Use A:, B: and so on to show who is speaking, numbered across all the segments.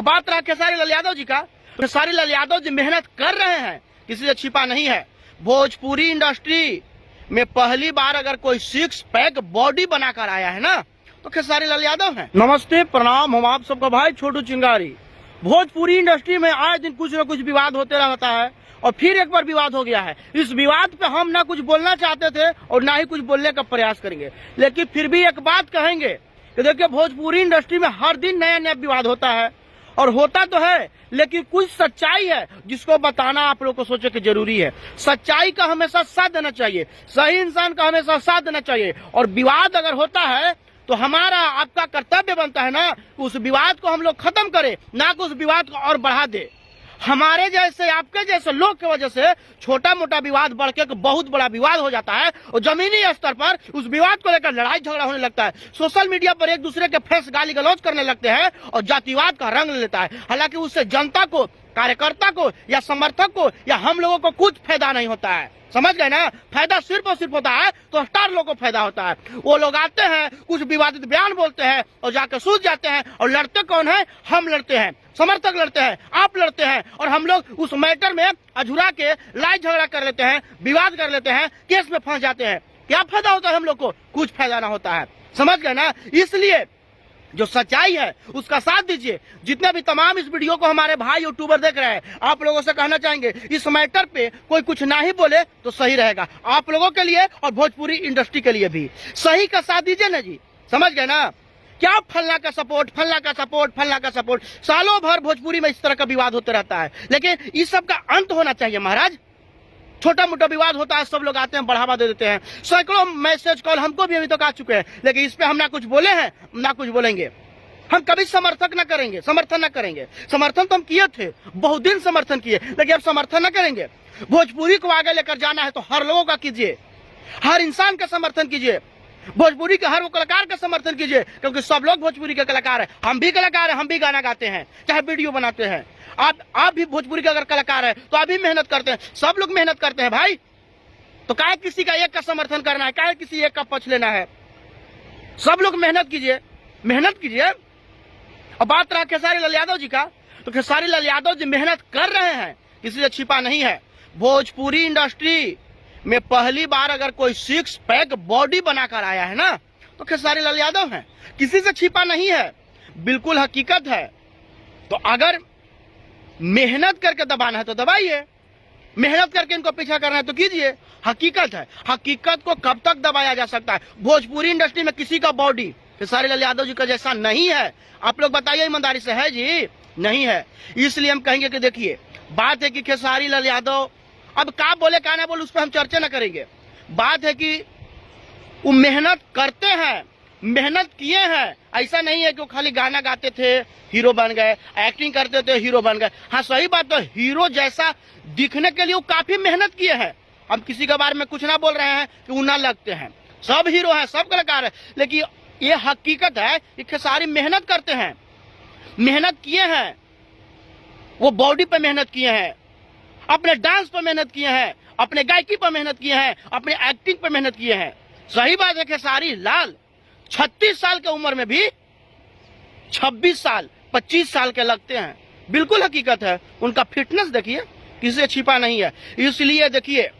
A: अब बात रहा खेसारी लाल यादव जी का। खेसारी लाल यादव जी मेहनत कर रहे हैं, किसी से छिपा नहीं है। भोजपुरी इंडस्ट्री में पहली बार अगर कोई सिक्स पैक बॉडी बनाकर आया है ना तो खेसारी लाल यादव है। नमस्ते, प्रणाम, हम आप सबका भाई छोटू चिंगारी। भोजपुरी इंडस्ट्री में आए दिन कुछ न कुछ विवाद होते रहता है और फिर एक बार विवाद हो गया है। इस विवाद पे हम ना कुछ बोलना चाहते थे और ना ही कुछ बोलने का प्रयास करेंगे, लेकिन फिर भी एक बात कहेंगे कि देखिए भोजपुरी इंडस्ट्री में हर दिन नया नया विवाद होता है और होता तो है, लेकिन कुछ सच्चाई है जिसको बताना आप लोग को सोचे कि जरूरी है। सच्चाई का हमेशा साथ देना चाहिए, सही इंसान का हमेशा साथ देना चाहिए। और विवाद अगर होता है तो हमारा आपका कर्तव्य बनता है ना उस विवाद को हम लोग खत्म करें, ना कि उस विवाद को और बढ़ा दे। हमारे जैसे आपके जैसे लोग की वजह से छोटा मोटा विवाद बढ़ के बहुत बड़ा विवाद हो जाता है और जमीनी स्तर पर उस विवाद को लेकर लड़ाई झगड़ा होने लगता है। सोशल मीडिया पर एक दूसरे के फेस गाली गलौज करने लगते हैं और जातिवाद का रंग ले लेता है। हालांकि उससे जनता को, कार्यकर्ता को या समर्थक को या हम लोगों को कुछ फायदा नहीं होता है। समझ गए ना? फायदा सिर्फ और सिर्फ होता है तो स्टार लोगों को फायदा होता है। वो लोग आते हैं, कुछ विवादित बयान बोलते हैं और जाकर सूझ जाते हैं। और लड़ते कौन है? हम लड़ते हैं, समर्थक लड़ते हैं, आप लड़ते हैं। और हम लोग उस मैटर में अझुरा के लड़ाई झगड़ा कर लेते हैं, विवाद कर लेते हैं, केस में फंस जाते हैं। क्या फायदा होता है हम लोग को? कुछ फायदा ना होता है। समझ गए ना? इसलिए जो सच्चाई है उसका साथ दीजिए। जितने भी तमाम इस वीडियो को हमारे भाई यूट्यूबर देख रहे हैं, आप लोगों से कहना चाहेंगे इस मैटर पे कोई कुछ ना ही बोले तो सही रहेगा, आप लोगों के लिए और भोजपुरी इंडस्ट्री के लिए भी। सही का साथ दीजिए ना जी। समझ गए ना? क्या फलना का सपोर्ट, फलना का सपोर्ट, फलना का सपोर्ट। सालों भर भोजपुरी में इस तरह का विवाद होते रहता है, लेकिन इस सब का अंत होना चाहिए महाराज। छोटा मोटा विवाद होता है, सब लोग आते हैं, बढ़ावा दे देते हैं। सैकड़ों मैसेज कॉल हमको भी अभी तक आ चुके हैं, लेकिन इस पे हम ना कुछ बोले हैं ना कुछ बोलेंगे। हम कभी समर्थन न करेंगे, समर्थन न करेंगे। समर्थन तो हम किए थे, बहुत दिन समर्थन किए, लेकिन अब समर्थन न करेंगे। भोजपुरी को आगे लेकर जाना है तो हर लोगों का कीजिए, हर इंसान का समर्थन कीजिए, भोजपुरी के हर वो कलाकार का समर्थन कीजिए, क्योंकि सब लोग भोजपुरी के कलाकार हैं। हम भी कलाकार हैं, हम भी गाना गाते हैं, चाहे वीडियो बनाते हैं। आप भी भोजपुरी के अगर कलाकार है तो आप भी मेहनत करते हैं, सब लोग मेहनत करते हैं भाई। तो काहे किसी का एक का समर्थन करना है, काहे किसी एक का पक्ष लेना है? सब लोग मेहनत कीजिए, मेहनत कीजिए। अब बात रहा खेसारी लाल यादव जी का, तो खेसारी लाल यादव जी मेहनत कर रहे हैं, किसी से छिपा नहीं है। भोजपुरी इंडस्ट्री में पहली बार अगर कोई सिक्स पैक बॉडी बनाकर आया है ना तो खेसारी लाल यादव है, किसी से छिपा नहीं है, बिल्कुल हकीकत है। तो अगर मेहनत करके दबाना है तो दबाइए, मेहनत करके इनको पीछा करना है तो कीजिए। हकीकत है, हकीकत को कब तक दबाया जा सकता है? भोजपुरी इंडस्ट्री में किसी का बॉडी खेसारी लाल यादव जी का जैसा नहीं है। आप लोग बताइए ईमानदारी से, है जी? नहीं है। इसलिए हम कहेंगे कि देखिए, बात है कि खेसारी लाल यादव अब का बोले का ना बोले उस पर हम चर्चा न करेंगे। बात है कि वो मेहनत करते हैं, मेहनत किए हैं। ऐसा नहीं है कि वो खाली गाना गाते थे हीरो बन गए, एक्टिंग करते थे हीरो बन गए। हाँ सही बात, तो हीरो जैसा दिखने के लिए वो काफी मेहनत किए हैं। हम किसी के बारे में कुछ ना बोल रहे हैं कि वो ना लगते हैं, सब हीरो हैं, सब कलाकार है, लेकिन ये हकीकत है कि खेसारी मेहनत करते हैं, मेहनत किए हैं। वो बॉडी पे मेहनत किए हैं, अपने डांस पर मेहनत किए हैं, अपने गायकी पर मेहनत किए हैं, अपने एक्टिंग पर मेहनत किए हैं। सही बात है, खेसारी लाल 36 साल की उम्र में भी 26 साल 25 साल के लगते हैं, बिल्कुल हकीकत है। उनका फिटनेस देखिए, किसी से छिपा नहीं है। इसलिए देखिए,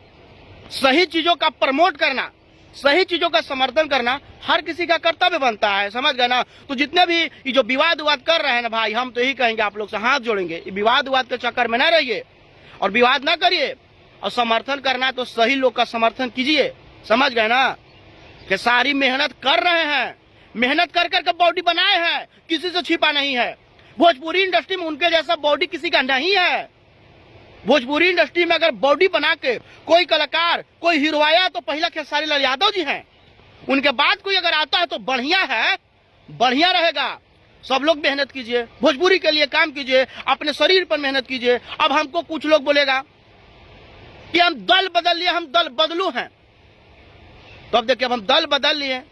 A: सही चीजों का प्रमोट करना, सही चीजों का समर्थन करना हर किसी का कर्तव्य बनता है। समझ गए ना? तो जितने भी ये जो विवाद कर रहे हैं ना भाई, हम तो यही कहेंगे, आप लोग से हाथ जोड़ेंगे, विवाद के चक्कर में ना रहिए और विवाद ना करिए। और समर्थन करना है तो सही लोग का समर्थन कीजिए। समझ गए ना? कि सारी मेहनत कर रहे हैं, मेहनत कर करके बॉडी बनाए हैं, किसी से छिपा नहीं है। भोजपुरी इंडस्ट्री में उनके जैसा बॉडी किसी का नहीं है। भोजपुरी इंडस्ट्री में अगर बॉडी बना के कोई कलाकार, कोई हीरो आया तो पहला खेसारी लाल यादव जी हैं। उनके बाद कोई अगर आता है तो बढ़िया है, बढ़िया रहेगा। सब लोग मेहनत कीजिए, भोजपुरी के लिए काम कीजिए, अपने शरीर पर मेहनत कीजिए। अब हमको कुछ लोग बोलेगा कि हम दल बदल लिए, हम दल बदलू हैं। तो अब देखिए, अब हम दल बदल लिए,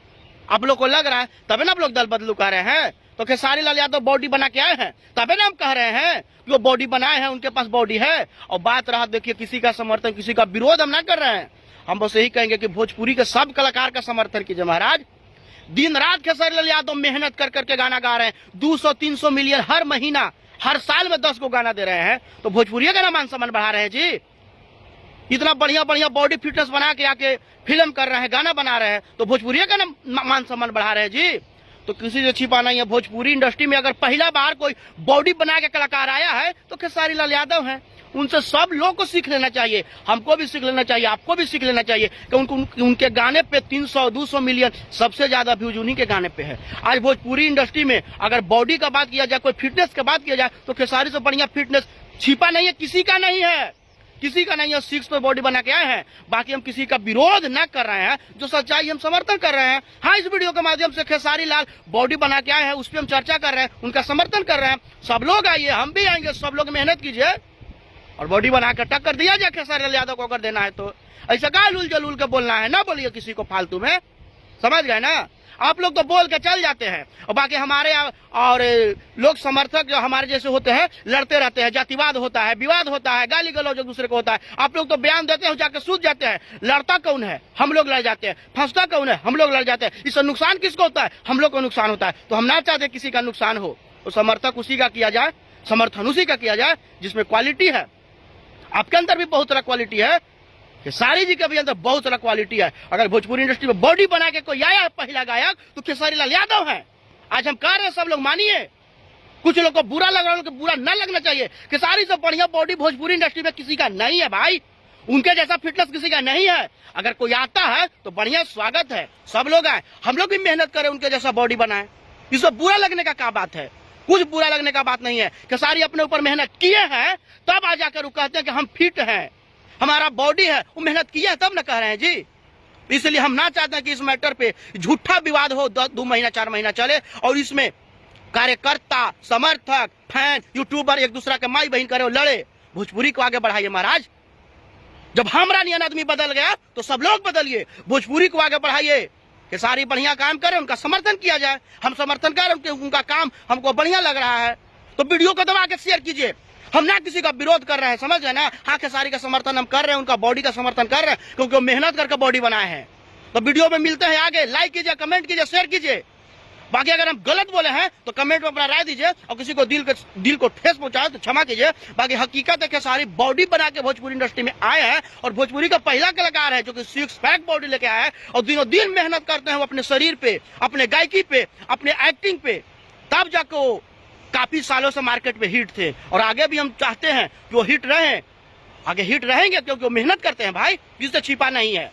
A: आप लोग को लग रहा है, तभी ना आप लोग दल बदलू कह रहे हैं। तो खेसारी लाल यादव बॉडी बना के आए हैं, तभी ना हम कह रहे हैं कि वो बॉडी बनाए हैं, उनके पास बॉडी है। और बात रहा, देखिए, किसी का समर्थन, किसी का विरोध हम ना कर रहे हैं। हम बस यही कहेंगे कि भोजपुरी के सब कलाकार का समर्थन कीजिए महाराज। दिन रात खेसारी लाल यादव मेहनत कर करके गाना गा रहे हैं, 200-300 मिलियन हर महीना हर साल में 10 को गाना दे रहे हैं, तो भोजपुरी का ना मान सम्मान बढ़ा रहे हैं जी। इतना बढ़िया बढ़िया बॉडी फिटनेस बना के आके फिल्म कर रहे हैं, गाना बना रहे हैं, तो भोजपुरी का ना मान सम्मान बढ़ा रहे हैं जी। तो किसी से छिपा नहीं है। भोजपुरी इंडस्ट्री में अगर पहला बार कोई बॉडी बना के कलाकार आया है तो खेसारी लाल यादव हैं। उनसे सब लोग को सीख लेना चाहिए, हमको भी सीख लेना चाहिए, आपको भी सीख लेना चाहिए कि उनके गाने पे 300-200 मिलियन सबसे ज्यादा व्यूज उन्हीं के गाने पे है। आज भोजपुरी इंडस्ट्री में अगर बॉडी का बात किया जाए, कोई फिटनेस का बात किया जाए, तो खेसारी से बढ़िया फिटनेस छिपा नहीं है, किसी का नहीं है, किसी का नहीं है। 6 पे बॉडी बना के आए हैं। बाकी हम किसी का विरोध न कर रहे हैं, जो सच्चाई हम समर्थन कर रहे हैं। हाँ, इस वीडियो के माध्यम से खेसारी लाल बॉडी बना के आए हैं, उस पर हम चर्चा कर रहे हैं, उनका समर्थन कर रहे हैं। सब लोग आइए, हम भी आएंगे, सब लोग मेहनत कीजिए और बॉडी बना के टक्कर दिया जाए खेसारी लाल यादव को अगर देना है तो। ऐसा का लूल जलूल के बोलना है, ना बोलिए किसी को फालतू में, समझ गए ना। आप लोग तो बोल के चल जाते हैं और बाकी हमारे और लोग समर्थक जो हमारे जैसे होते हैं लड़ते रहते हैं, जातिवाद होता है, विवाद होता है, गाली गलौज एक दूसरे को होता है। आप लोग तो बयान देते हो, जाके सूझ जाते हैं। लड़ता कौन है? हम लोग लड़ जाते हैं। फंसता कौन है? हम लोग लड़ जाते हैं। इससे नुकसान किसको होता है? हम लोग को नुकसान होता है। तो हम ना चाहते किसी का नुकसान हो, तो समर्थक उसी का किया जाए, समर्थन उसी का किया जाए जिसमें क्वालिटी है। आपके अंदर भी बहुत सारा क्वालिटी है, खेसारी जी के भी अंदर बहुत सारा क्वालिटी है। अगर भोजपुरी इंडस्ट्री में बॉडी बना के कोई आया है पहला गायक, तो खेसारी लाल यादव है। आज हम कह रहे हैं, सब लोग मानिए। कुछ लोग को बुरा लग रहा है, बुरा न लगना चाहिए। खेसारी से बढ़िया बॉडी भोजपुरी इंडस्ट्री में किसी का नहीं है भाई, उनके जैसा फिटनेस किसी का नहीं है। अगर कोई आता है तो बढ़िया स्वागत है, सब लोग आए, हम लोग भी मेहनत करें, उनके जैसा बॉडी बनाए। इसमें बुरा लगने का क्या बात है? कुछ बुरा लगने का बात नहीं है। खेसारी अपने ऊपर मेहनत किए हैं, तब आ जाकर वो कहते हैं कि हम फिट हैं, हमारा बॉडी है। वो मेहनत किया है तब न कह रहे हैं जी। इसलिए हम ना चाहते हैं कि इस मैटर पे झूठा विवाद हो, 2 महीना 4 महीना चले और इसमें कार्यकर्ता, समर्थक, फैन, यूट्यूबर एक दूसरा के माई बहन करे और लड़े। भोजपुरी को आगे बढ़ाइए महाराज। जब हमरा नियन आदमी बदल गया तो सब लोग बदलिए, भोजपुरी को आगे बढ़ाइए। खेसारी बढ़िया काम करे, उनका समर्थन किया जाए, हम समर्थन करें, उनका काम हमको बढ़िया लग रहा है तो वीडियो को दबा के शेयर कीजिए। हम ना किसी का विरोध कर रहे हैं, समझ गए ना। हाँ, खेसारी का समर्थन हम कर रहे हैं, उनका बॉडी का समर्थन कर रहे हैं, क्योंकि वो मेहनत करके बॉडी बनाए हैं। तो वीडियो में मिलते हैं आगे, लाइक कीजिए, कमेंट कीजिए, शेयर कीजिए। बाकी अगर हम गलत बोले हैं तो कमेंट में अपना राय दीजिए और किसी को दिल को ठेस पहुंचाए तो क्षमा कीजिए। बाकी हकीकत है खेसारी बॉडी बना के भोजपुरी इंडस्ट्री में आए हैं और भोजपुरी का पहला कलाकार है जो कि 6 पैक बॉडी लेके आया है और दिनों दिन मेहनत करते हैं वो अपने शरीर पे, अपने गायकी पे, अपने एक्टिंग पे, तब जाकर वो काफी सालों से मार्केट में हिट थे और आगे भी हम चाहते हैं कि वो हिट रहे, आगे हिट रहेंगे क्योंकि वो मेहनत करते हैं भाई, जिससे छिपा नहीं है।